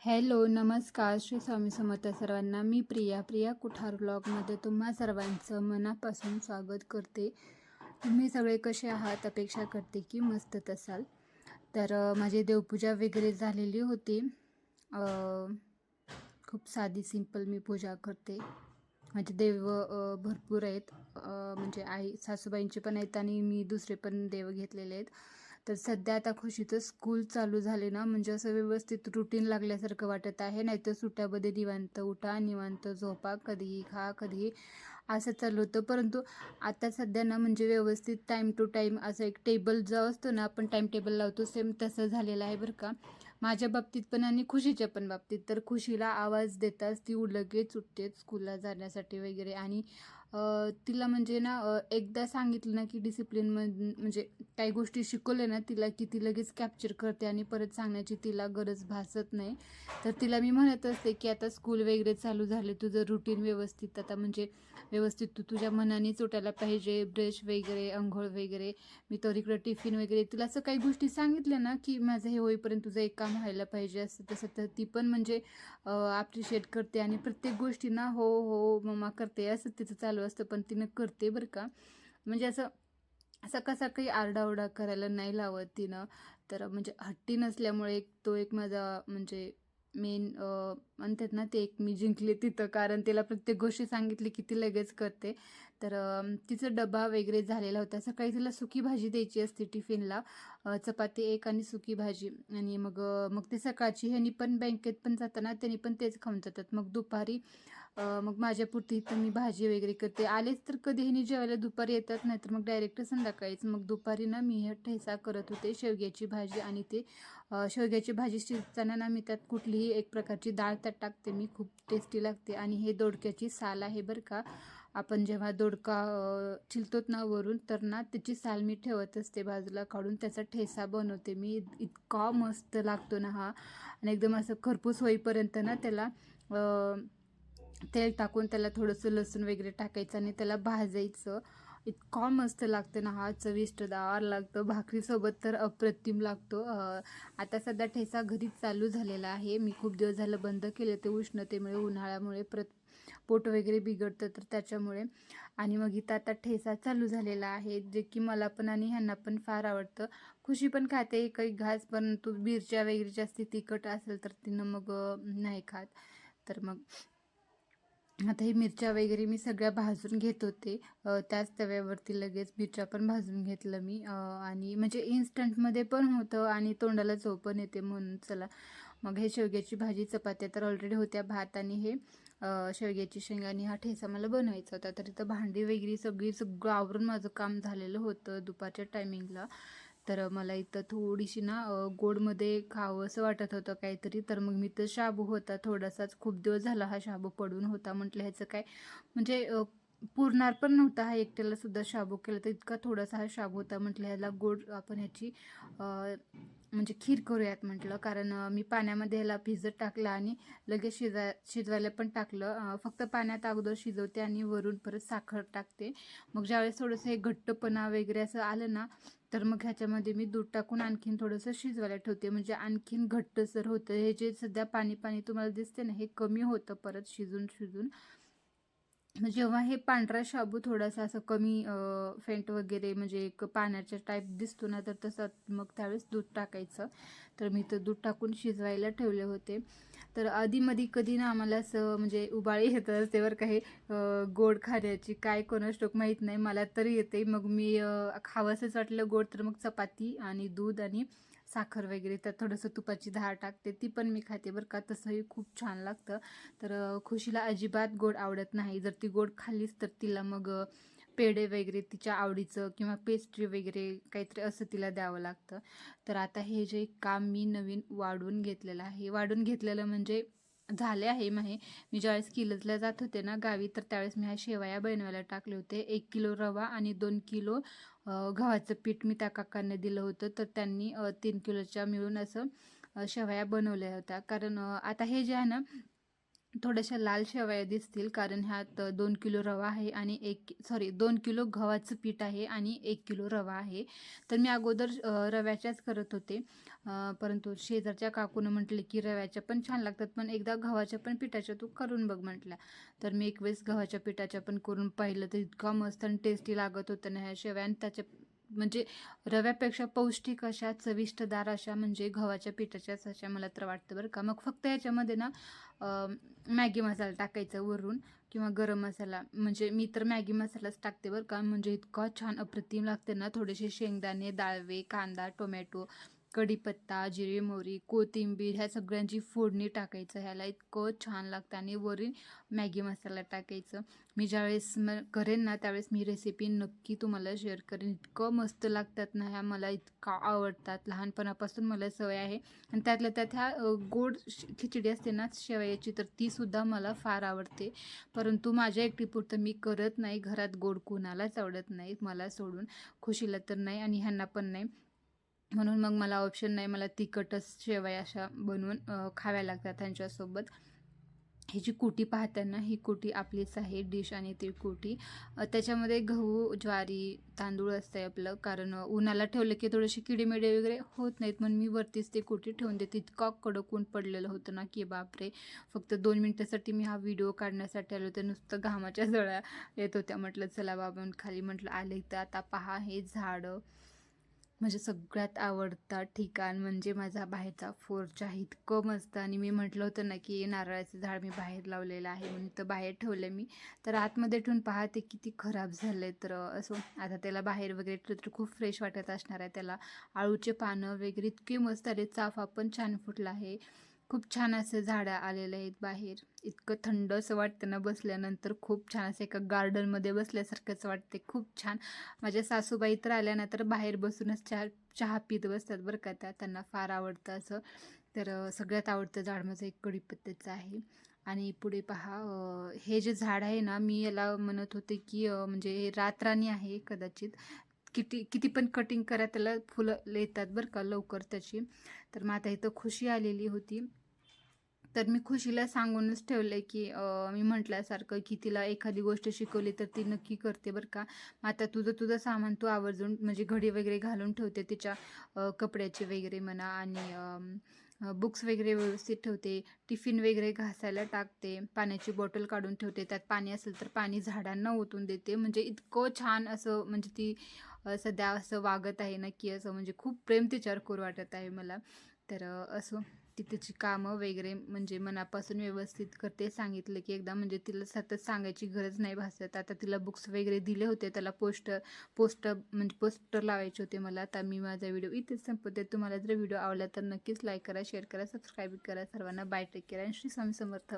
Hello, नमस्कार. श्री स्वामी समर्थ सर्वांना. मी प्रिया कुठार व्लॉगमध्ये तुम्हा सर्वांचं मनापासून स्वागत करते. तुम्ही सगळे कसे आहात? अपेक्षा करते की मस्तच असाल. तर माझी देवपूजा वगैरे झालेली होती. खूप साधी सिंपल मी पूजा करते. माझे देव भरपूर आहेत. म्हणजे आई सासूबाईंचे पण आहेत आणि मी दुसरे पण देव घेतलेले आहेत. तर सध्या आता खुशीचं स्कूल चालू झाले ना, म्हणजे असं व्यवस्थित रुटीन लागल्यासारखं वाटत आहे. नाहीतर सुट्ट्यामध्ये निवांत उठा, निवांत झोपा, कधीही खा, कधीही असं चालू होतं. परंतु आता सध्या ना, म्हणजे व्यवस्थित टाईम टू टाईम असं एक टेबल जो असतो ना, आपण टाईम टेबल लावतो, सेम तसं झालेलं आहे बरं का. माझ्या बाबतीत पण आणि खुशीच्या पण बाबतीत. तर खुशीला आवाज देताच ती लगेच उठते स्कूलला जाण्यासाठी वगैरे. आणि तिला म्हणजे ना, एकदा सांगितलं ना की म्हणजे काही गोष्टी शिकवल्या ना तिला, की ती लगेच कॅप्चर करते आणि परत सांगण्याची तिला गरज भासत नाही. तर तिला मी म्हणत असते की आता स्कूल वगैरे चालू झाले, तुझं रुटीन व्यवस्थित आता म्हणजे व्यवस्थित तू तुझ्या मनानेच उठायला पाहिजे. ब्रश वगैरे, अंघोळ वगैरे, मी तर इकडं टिफिन वगैरे, तिला असं काही गोष्टी सांगितल्या ना की माझं हे होईपर्यंत तुझं एक काम व्हायला पाहिजे असं तसं. तर ती पण म्हणजे ॲप्रिशिएट करते आणि प्रत्येक गोष्टी ना हो हो मम्मा करते असं तिचं चालू असतं. पण तिनं करते बरं का. म्हणजे असं सकाळी आरडाओरडा करायला नाही लावत तिनं. तर म्हणजे हट्टी नसल्यामुळे तो एक माझा म्हणजे मेन म्हणतात ना, ते एक मी जिंकले तिथं. कारण तिला प्रत्येक गोष्टी सांगितली की ती लगेच करते. तर तिचा डबा वगैरे झालेला होता. सकाळी तिला सुकी भाजी द्यायची असते टिफिनला. चपाती एक आणि सुकी भाजी. आणि मग ते सकाळची ह्यांनी पण बँकेत पण जाताना त्यांनी पण तेच खाऊन जातात. मग दुपारी मग माझ्यापुरती तर मी भाजी वगैरे करते. आलेच तर कधी ह्यांनी जेवायला दुपारी येतात, नाहीतर मग डायरेक्ट संध्याकाळीच. मग दुपारी ना मी हे ठेचा करत होते, शेवग्याची भाजी. आणि ते शेवग्याची भाजी शिजताना ना मी त्यात कुठलीही एक प्रकारची डाळ त्यात टाकते मी, खूप टेस्टी लागते. आणि हे दोडक्याची साल आहे बरं का. आपण जेव्हा दोडका चिलतोत ना वरून, तर ना त्याची साल मी ठेवत असते बाजूला काढून, त्याचा ठेचा बनवते मी. इतका मस्त लागतो ना हा. आणि एकदम असं खरपूस होईपर्यंत ना त्याला तेल टाकून त्याला थोडंसं लसूण वगैरे टाकायचं आणि त्याला भाजायचं. इतका मस्त लागतं ना हा, चविष्टदार लागतो. भाकरीसोबत तर अप्रतिम लागतो. आता सध्या ठेचा घरीच चालू झालेला आहे. मी खूप दिवस झालं बंद केलं ते, उष्णतेमुळे, उन्हाळ्यामुळे पोट वगैरे बिघडतं तर त्याच्यामुळे. आणि मग इथं आता ठेचा चालू झालेला आहे, जे की मला पण आणि ह्यांना पण फार आवडतं. खुशी पण खाते काही घास, पण तू मिरच्या वगैरे जास्ती तिखट असेल तर तिनं मग नाही खात. तर मग आता ही मिरच्या वगैरे मी सगळ्या भाजून घेत होते. त्याच तव्यावरती लगेच मिरच्या पण भाजून घेतलं मी. आणि म्हणजे इन्स्टंटमध्ये पण होतं आणि तोंडाला चव पण येते म्हणून चला. मग हे शेवग्याची भाजी, चपात्या तर ऑलरेडी होत्या, भात आणि हे शेवग्याची शेंगा आणि हा ठेचा मला बनवायचा होता. तर इथं भांडी वगैरे सगळं आवरून माझं काम झालेलं होतं दुपारच्या टायमिंगला. तर मला इथं थोडीशी ना गोडमध्ये खावं असं वाटत होतं काहीतरी. तर मग मी तर शाबू होता थोडासाच, खूप दिवस झाला हा शाबू पडून होता. म्हटलं ह्याचं काय म्हणजे पुरणार पण नव्हता हा एकट्याला सुद्धा शाबू केला तर, इतका थोडासा हा शाबू होता. म्हटलं ह्याला गोड आपण ह्याची म्हणजे खीर करूयात म्हटलं. कारण मी पाण्यामध्ये ह्याला भिजत टाकलं आणि लगेच शिजवायला पण टाकलं. फक्त पाण्यात अगोदर शिजवते आणि वरून परत साखर टाकते. मग ज्यावेळेस थोडंसं हे घट्टपणा वगैरे असं आलं ना, तर मग ह्याच्यामध्ये मी दूध टाकून आणखीन थोडंसं शिजवायला ठेवते, म्हणजे आणखीन घट्टसर होतं. हे जे सध्या पाणी पाणी तुम्हाला दिसते ना, हे कमी होतं परत शिजून शिजून. जेव्हा हे पांढरा शाबू थोडासा असं कमी फेंट वगैरे म्हणजे एक पाण्याच्या टाईप दिसतो ना, तर तसं मग त्यावेळेस दूध टाकायचं. तर मी तर दूध टाकून शिजवायला ठेवले होते. तर आधीमध्ये कधी ना आम्हाला असं म्हणजे उबाळी येत असते बरं काही गोड खाण्याची, काय कोणास ठाऊक माहीत नाही, मला तरी येते. मग मी खावंसंच वाटलं गोड तर मग चपाती आणि दूध आणि साखर वगैरे, त्यात थोडंसं तुपाची धार टाकते, ती पण मी खाते बरं का. तसंही खूप छान लागतं. तर खुशीला अजिबात गोड आवडत नाही. जर ती गोड खाल्लीच तर तिला मग पेढे वगैरे तिच्या आवडीचं किंवा पेस्ट्री वगैरे काहीतरी असं तिला द्यावं लागतं. तर आता हे जे काम मी नवीन वाढून घेतलेलं आहे, वाढून घेतलेलं म्हणजे झाले आहे मी ज्यावेळेस किलजला जात होते ना गावी, तर त्यावेळेस मी ह्या शेवया बनवायला टाकले होते. 1 किलो रवा आणि 2 किलो गव्हाचं पीठ मी त्या काकांना दिलं होतं. तर त्यांनी 3 किलोच्या मिळून असं शेवया बनवल्या होत्या. कारण आता हे जे आहे ना, थोड्याशा लाल शेवया दिसतील, कारण ह्यात 2 किलो रवा आहे आणि 2 किलो गव्हाचं पीठ आहे आणि 1 किलो रवा आहे. तर मी अगोदर रव्याच्याच करत होते, परंतु शेजारच्या काकूनं म्हटले की रव्याच्या पण छान लागतात, पण एकदा गव्हाच्या पण पिठाच्या तू करून बघ म्हटल्या. तर मी एक वेळेस गव्हाच्या पिठाच्या पण करून पाहिलं, तर इतका मस्त आणि टेस्टी लागत होतं ना ह्या शेवया. आणि त्याच्या म्हणजे रव्यापेक्षा पौष्टिक अशा, चविष्टदार अशा म्हणजे गव्हाच्या पिठाच्याच अशा मला तर वाटतं बरं का. मग फक्त याच्यामध्ये ना मॅगी मसाला टाकायचा वरून, किंवा गरम मसाला. म्हणजे मी तर मॅगी मसालाच टाकते बरं का, म्हणजे इतका छान अप्रतिम लागते ना. थोडेसे शेंगदाणे, डाळवे, कांदा, टोमॅटो, कढीपत्ता, जिरे, मोहरी, कोथिंबीर ह्या सगळ्यांची फोडणी टाकायचं ह्याला, इतकं छान लागतं. आणि वरून मॅगी मसाला टाकायचं. मी ज्यावेळेस करेन ना त्यावेळेस मी रेसिपी नक्की तुम्हाला शेअर करेन. इतकं मस्त लागतात ना ह्या, मला इतका आवडतात. लहानपणापासून मला सवय आहे. आणि त्यातल्या त्यात ह्या गोड खिचडी असते ना शेवयाची, तर ती सुद्धा मला फार आवडते. परंतु माझ्या एकटीपुरतं मी करत नाही. घरात गोड कुणालाच आवडत नाही, मला सोडून. खुशीला तर नाही आणि ह्यांना पण नाही. म्हणून मग मला ऑप्शन नाही, मला तिखटच शेवया अशा बनवून खाव्या लागतात त्यांच्यासोबत. ही जी कुटी पाहता ना, ही कुटी आपलीच आहे, डिश. आणि ती कुटी त्याच्यामध्ये गहू, ज्वारी, तांदूळ असतं आपलं, कारण उन्हाला ठेवलं की थोडेसे किडेमेडे वगैरे होत नाहीत, म्हणून मी वरतीच ते कुटी ठेवून देते. इतका कडक ऊन पडलेलं होतं ना की बापरे. फक्त 2 मिनटासाठी मी हा व्हिडिओ काढण्यासाठी आलो, तर नुसतं घामाच्या झळा येत होत्या. म्हटलं चला बाबा खाली, म्हटलं आले तर आता पहा हे झाडं. म्हणजे सगळ्यात आवडता ठिकाण म्हणजे माझा बाहेरचा फोर्च आहे, इतकं मस्त. आणि मी म्हटलं होतं ना की नारळाचं झाड मी बाहेर लावलेलं आहे म्हणून, तर बाहेर ठेवलं मी. तर आतमध्ये ठेवून पाहते किती खराब झालं तर असो, आता त्याला बाहेर वगैरे ठेवलं तर खूप फ्रेश वाटत असणार आहे. त्याला आळूचे पानं वगैरे इतके मस्त आले, चाफा पण छान फुटला आहे. खूप छान असं झाडं आलेलं आहेत बाहेर. इतकं थंड असं वाटतं ना बसल्यानंतर, खूप छान असं एका गार्डनमध्ये बसल्यासारखंच वाटते, खूप छान. माझ्या सासूबाई तर आल्या ना तर बाहेर बसूनच चहा पीत बसतात बरं का. त्यांना फार आवडतं असं. तर सगळ्यात आवडतं झाड माझं एक कढीपत्त्याचं आहे. आणि पुढे पहा, हे जे झाड आहे ना, मी याला म्हणत होते की म्हणजे हे रातराणी आहे कदाचित. किती किती पण कटिंग करा त्याला फुलं येतात बरं का लवकर त्याची. तर मग आता इथं खुशी आलेली होती, तर मी खुशीला सांगूनच ठेवलंय की मी म्हटल्यासारखं की तिला एखादी गोष्ट शिकवली तर ती नक्की करते बरं का. मग आता तुझं तुझं सामान तू आवर्जून म्हणजे घडी वगैरे घालून ठेवते तिच्या, कपड्याचे वगैरे म्हणा, आणि बुक्स वगैरे व्यवस्थित ठेवते. टिफिन वगैरे घासायला टाकते, पाण्याची बॉटल काढून ठेवते, त्यात पाणी असेल तर पाणी झाडांना ओतून देते. म्हणजे इतकं छान असं म्हणजे ती सध्या असं वागत आहे ना की असं म्हणजे खूप प्रेम तिच्यावर करू वाटत आहे मला. तर असो, ती तिची कामं वगैरे म्हणजे मनापासून व्यवस्थित करते. सांगितलं की एकदा, म्हणजे तिला सतत सांगायची गरज नाही भासत. आता तिला बुक्स वगैरे दिले होते, त्याला पोस्टर लावायचे होते मला. आता मी माझा व्हिडिओ इथेच संपवते. तुम्हाला जर व्हिडिओ आवडला तर नक्कीच लाईक करा, शेअर करा, सबस्क्राईब करा. सर्वांना बाय, टेक केअर आणि श्री स्वामी समर्थ.